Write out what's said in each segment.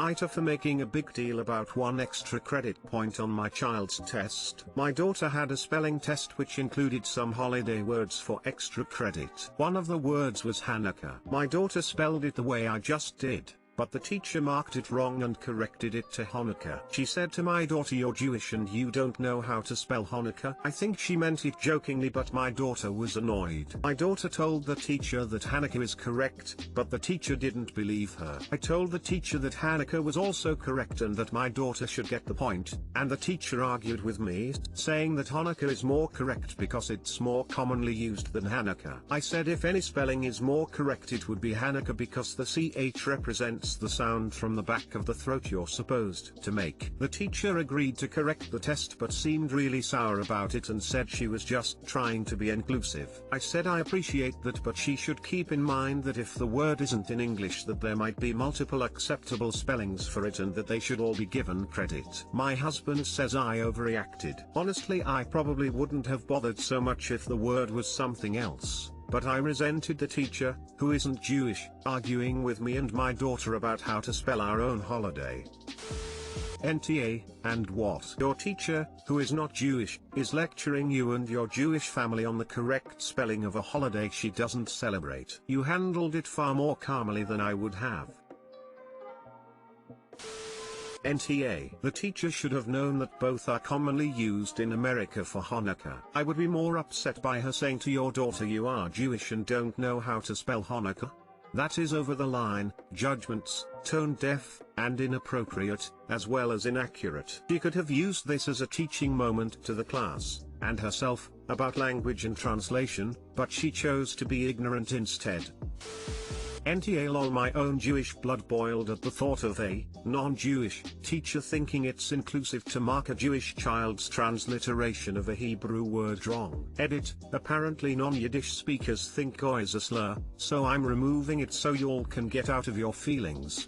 AITA for making a big deal about one extra credit point on my child's test. My daughter had a spelling test which included some holiday words for extra credit. One of the words was Hanukkah. My daughter spelled it the way I just did, but the teacher marked it wrong and corrected it to Hanukkah. She said to my daughter, "You're Jewish and you don't know how to spell Hanukkah." I think she meant it jokingly, but my daughter was annoyed. My daughter told the teacher that Hanukkah is correct, but the teacher didn't believe her. I told the teacher that Hanukkah was also correct and that my daughter should get the point, and the teacher argued with me, saying that Hanukkah is more correct because it's more commonly used than Hanukkah. I said if any spelling is more correct it would be Hanukkah because the CH represents the sound from the back of the throat you're supposed to make. The teacher agreed to correct the test but seemed really sour about it and said she was just trying to be inclusive. I said I appreciate that, but she should keep in mind that if the word isn't in English that there might be multiple acceptable spellings for it and that they should all be given credit. My husband says I overreacted. Honestly, I probably wouldn't have bothered so much if the word was something else. But I resented the teacher, who isn't Jewish, arguing with me and my daughter about how to spell our own holiday. NTA, and what? Your teacher, who is not Jewish, is lecturing you and your Jewish family on the correct spelling of a holiday she doesn't celebrate. You handled it far more calmly than I would have. NTA. The teacher should have known that both are commonly used in America for Hanukkah. I would be more upset by her saying to your daughter you are Jewish and don't know how to spell Hanukkah. That is over the line, judgments, tone deaf, and inappropriate, as well as inaccurate. She could have used this as a teaching moment to the class, and herself, about language and translation, but she chose to be ignorant instead. NTA lol, my own Jewish blood boiled at the thought of a non-Jewish teacher thinking it's inclusive to mark a Jewish child's transliteration of a Hebrew word wrong. Edit, apparently non-Yiddish speakers think goy is a slur, so I'm removing it so y'all can get out of your feelings.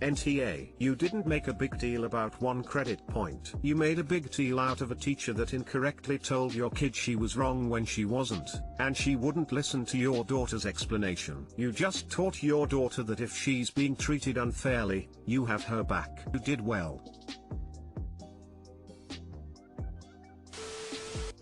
NTA. You didn't make a big deal about one credit point. You made a big deal out of a teacher that incorrectly told your kid she was wrong when she wasn't, and she wouldn't listen to your daughter's explanation. You just taught your daughter that if she's being treated unfairly, you have her back. You did well.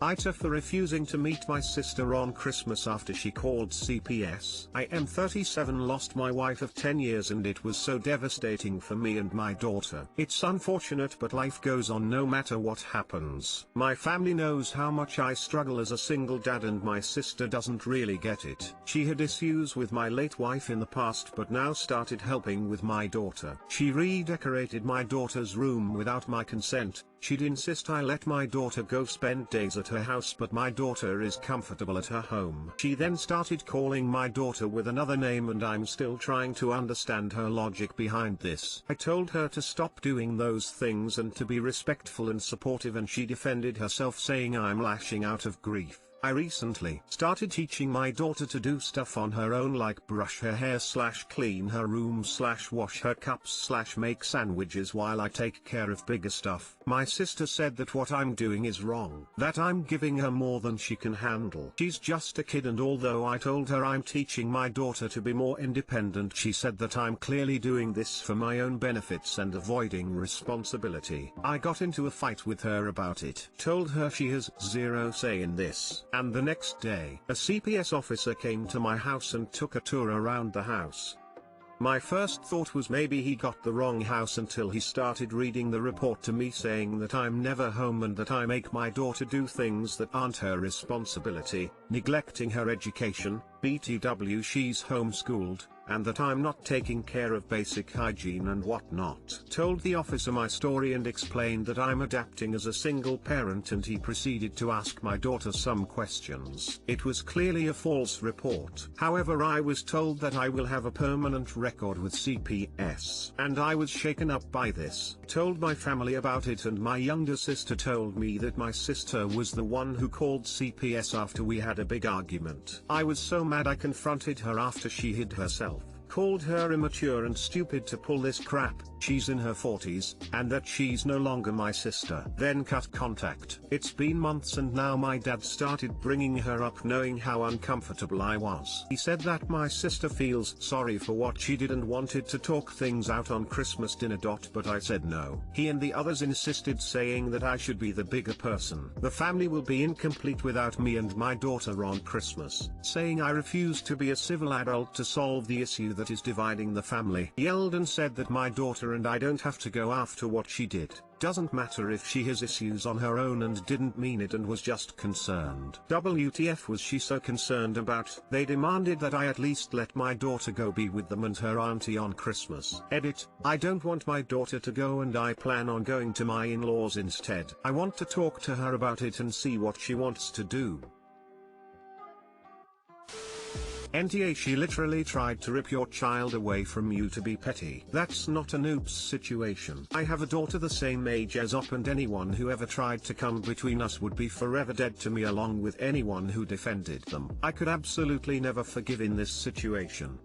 AITA for refusing to meet my sister on Christmas after she called CPS. I am 37, lost my wife of 10 years and it was so devastating for me and my daughter. It's unfortunate but life goes on no matter what happens. My family knows how much I struggle as a single dad and my sister doesn't really get it. She had issues with my late wife in the past but now started helping with my daughter. She redecorated my daughter's room without my consent. She'd insist I let my daughter go spend days at her house but my daughter is comfortable at her home. She then started calling my daughter with another name and I'm still trying to understand her logic behind this. I told her to stop doing those things and to be respectful and supportive and she defended herself saying I'm lashing out of grief. I recently started teaching my daughter to do stuff on her own like brush her hair / clean her room / wash her cups / make sandwiches while I take care of bigger stuff. My sister said that what I'm doing is wrong, that I'm giving her more than she can handle. She's just a kid, and although I told her I'm teaching my daughter to be more independent, she said that I'm clearly doing this for my own benefits and avoiding responsibility. I got into a fight with her about it, told her she has zero say in this. And the next day, a CPS officer came to my house and took a tour around the house. My first thought was maybe he got the wrong house until he started reading the report to me saying that I'm never home and that I make my daughter do things that aren't her responsibility, neglecting her education, BTW she's homeschooled, and that I'm not taking care of basic hygiene and whatnot. Told the officer my story and explained that I'm adapting as a single parent, and he proceeded to ask my daughter some questions. It was clearly a false report. However, I was told that I will have a permanent record with CPS, and I was shaken up by this. Told my family about it and my younger sister told me that my sister was the one who called CPS after we had a big argument. I was so mad I confronted her after she hid herself. Called her immature and stupid to pull this crap, she's in her 40s, and that she's no longer my sister. Then cut contact. It's been months and now my dad started bringing her up knowing how uncomfortable I was. He said that my sister feels sorry for what she did and wanted to talk things out on Christmas dinner. But I said no. He and the others insisted, saying that I should be the bigger person. The family will be incomplete without me and my daughter on Christmas. Saying I refuse to be a civil adult to solve the issue that is dividing the family. Yelled and said that my daughter and I don't have to go after what she did. Doesn't matter if she has issues on her own and didn't mean it and was just concerned. WTF was she so concerned about? They demanded that I at least let my daughter go be with them and her auntie on Christmas. Edit, I don't want my daughter to go and I plan on going to my in-laws instead. I want to talk to her about it and see what she wants to do. NTA, she literally tried to rip your child away from you to be petty. That's not an oops situation. I have a daughter the same age as Op, and anyone who ever tried to come between us would be forever dead to me, along with anyone who defended them. I could absolutely never forgive in this situation.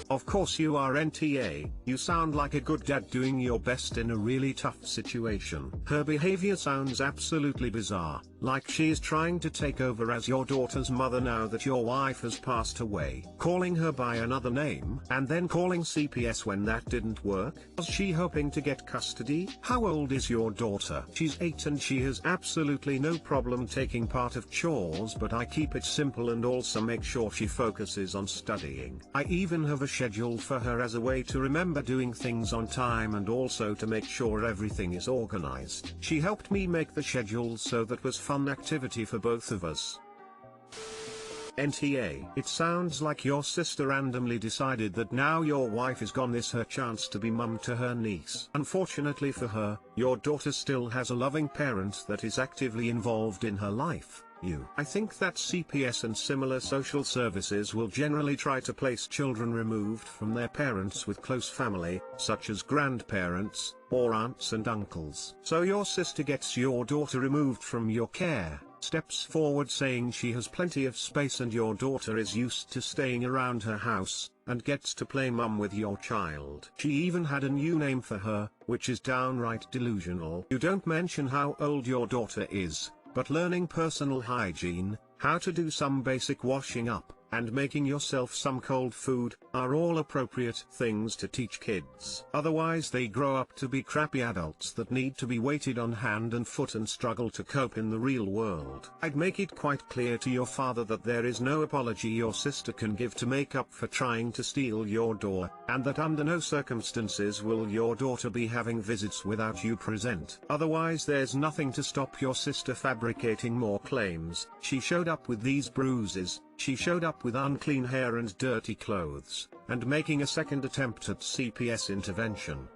Of course you are NTA, you sound like a good dad doing your best in a really tough situation. Her behavior sounds absolutely bizarre, like she is trying to take over as your daughter's mother now that your wife has passed away. Calling her by another name, and then calling CPS when that didn't work. Was she hoping to get custody? How old is your daughter? She's 8 and she has absolutely no problem taking part of chores, but I keep it simple and also make sure she focuses on studying. I even have a schedule for her as a way to remember doing things on time and also to make sure everything is organized. She helped me make the schedule, so that was fun activity for both of us. NTA, it sounds like your sister randomly decided that now your wife is gone, this her chance to be mum to her niece. Unfortunately for her, your daughter still has a loving parent that is actively involved in her life. I think that CPS and similar social services will generally try to place children removed from their parents with close family, such as grandparents, or aunts and uncles. So your sister gets your daughter removed from your care, steps forward saying she has plenty of space and your daughter is used to staying around her house, and gets to play mum with your child. She even had a new name for her, which is downright delusional. You don't mention how old your daughter is, but learning personal hygiene, how to do some basic washing up, and making yourself some cold food, are all appropriate things to teach kids. Otherwise they grow up to be crappy adults that need to be waited on hand and foot and struggle to cope in the real world. I'd make it quite clear to your father that there is no apology your sister can give to make up for trying to steal your daughter, and that under no circumstances will your daughter be having visits without you present. Otherwise there's nothing to stop your sister fabricating more claims. She showed up with these bruises, she showed up with unclean hair and dirty clothes, and making a second attempt at CPS intervention.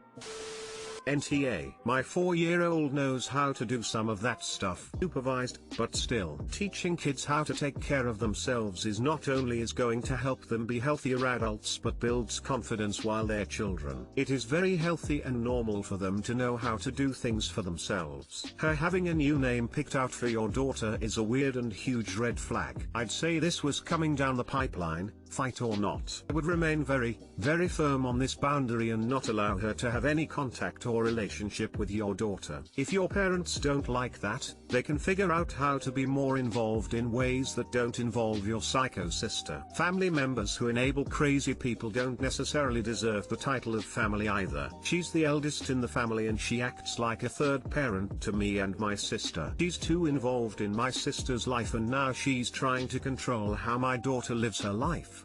NTA, my 4-year-old knows how to do some of that stuff supervised, but still. Teaching kids how to take care of themselves is not only is going to help them be healthier adults but builds confidence while they're children. It is very healthy and normal for them to know how to do things for themselves. Her having a new name picked out for your daughter is a weird and huge red flag. I'd say this was coming down the pipeline, fight or not. I would remain very, very firm on this boundary and not allow her to have any contact or relationship with your daughter. If your parents don't like that, they can figure out how to be more involved in ways that don't involve your psycho sister. Family members who enable crazy people don't necessarily deserve the title of family either. She's the eldest in the family and she acts like a third parent to me and my sister. She's too involved in my sister's life and now she's trying to control how my daughter lives her life.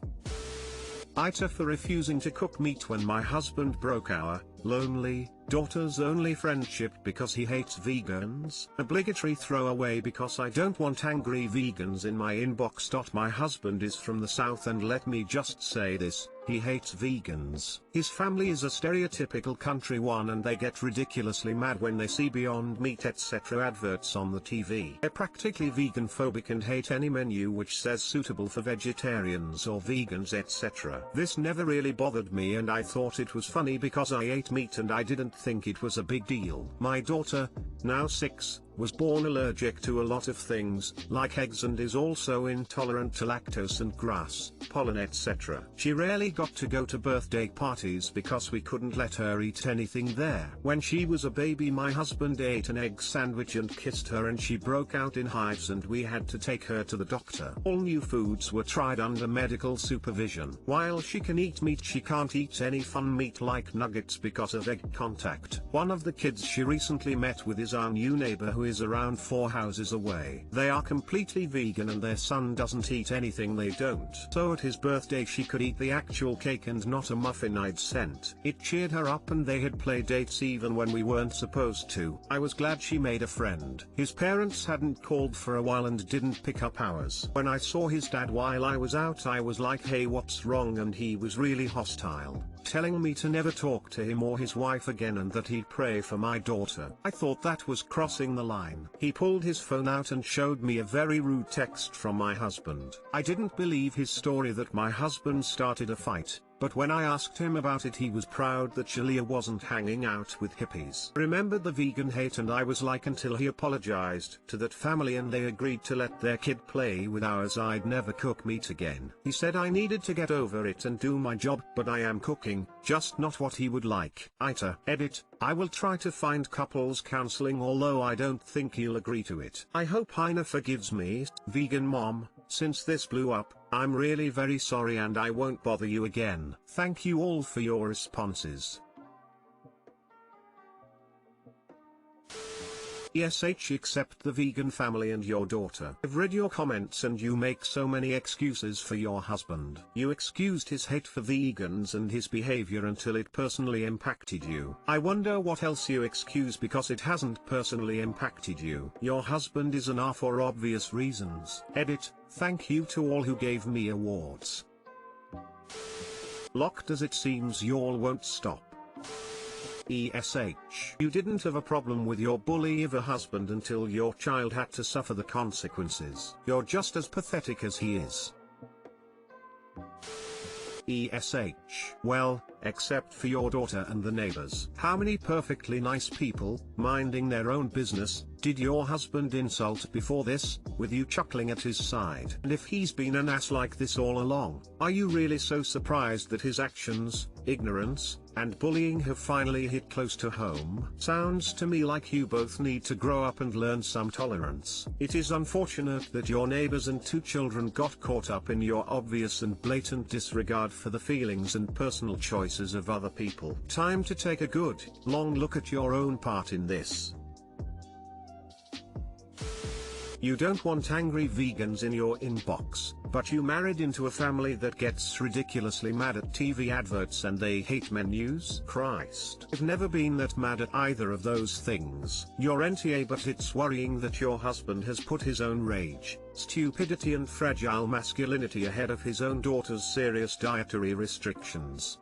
AITA for refusing to cook meat when my husband broke our lonely daughter's only friendship because he hates vegans. Obligatory throwaway because I don't want angry vegans in my inbox. My husband is from the south and let me just say this, he hates vegans. His family is a stereotypical country one and they get ridiculously mad when they see Beyond Meat etc. adverts on the TV. They're practically vegan phobic and hate any menu which says suitable for vegetarians or vegans etc. This never really bothered me and I thought it was funny because I ate meat and I didn't think it was a big deal. My daughter, now 6, was born allergic to a lot of things, like eggs, and is also intolerant to lactose and grass, pollen, etc. She rarely got to go to birthday parties because we couldn't let her eat anything there. When she was a baby, my husband ate an egg sandwich and kissed her and she broke out in hives and we had to take her to the doctor. All new foods were tried under medical supervision. While she can eat meat, she can't eat any fun meat like nuggets because of egg contact. One of the kids she recently met with is our new neighbor who is around 4 houses away. They are completely vegan and their son doesn't eat anything they don't. So at his birthday she could eat the actual cake and not a muffin I'd sent. It cheered her up and they had play dates even when we weren't supposed to. I was glad she made a friend. His parents hadn't called for a while and didn't pick up ours. When I saw his dad while I was out, I was like, hey, what's wrong? And he was really hostile, telling me to never talk to him or his wife again and that he'd pray for my daughter. I thought that was crossing the line. He pulled his phone out and showed me a very rude text from my husband. I didn't believe his story that my husband started a fight, but when I asked him about it, he was proud that Shalia wasn't hanging out with hippies. Remembered the vegan hate, and I was like, until he apologized to that family and they agreed to let their kid play with ours, I'd never cook meat again. He said I needed to get over it and do my job, but I am cooking, just not what he would like. AITA. Edit. I will try to find couples counseling, although I don't think he'll agree to it. I hope Heina forgives me. Vegan mom, since this blew up, I'm really very sorry and I won't bother you again. Thank you all for your responses. ESH, accept the vegan family and your daughter. I've read your comments and you make so many excuses for your husband. You excused his hate for vegans and his behavior until it personally impacted you. I wonder what else you excuse because it hasn't personally impacted you. Your husband is an R for obvious reasons. Edit. Thank you to all who gave me awards. Locked, as it seems y'all won't stop. ESH. You didn't have a problem with your bully of a husband until your child had to suffer the consequences. You're just as pathetic as he is. ESH. Well, except for your daughter and the neighbors. How many perfectly nice people, minding their own business, did your husband insult before this, with you chuckling at his side? And if he's been an ass like this all along, are you really so surprised that his actions, ignorance, and bullying have finally hit close to home? Sounds to me like you both need to grow up and learn some tolerance. It is unfortunate that your neighbors and 2 children got caught up in your obvious and blatant disregard for the feelings and personal choices of other people. Time to take a good, long look at your own part in this. You don't want angry vegans in your inbox, but you married into a family that gets ridiculously mad at TV adverts and they hate menus? Christ. I've never been that mad at either of those things. You're NTA, but it's worrying that your husband has put his own rage, stupidity and fragile masculinity ahead of his own daughter's serious dietary restrictions.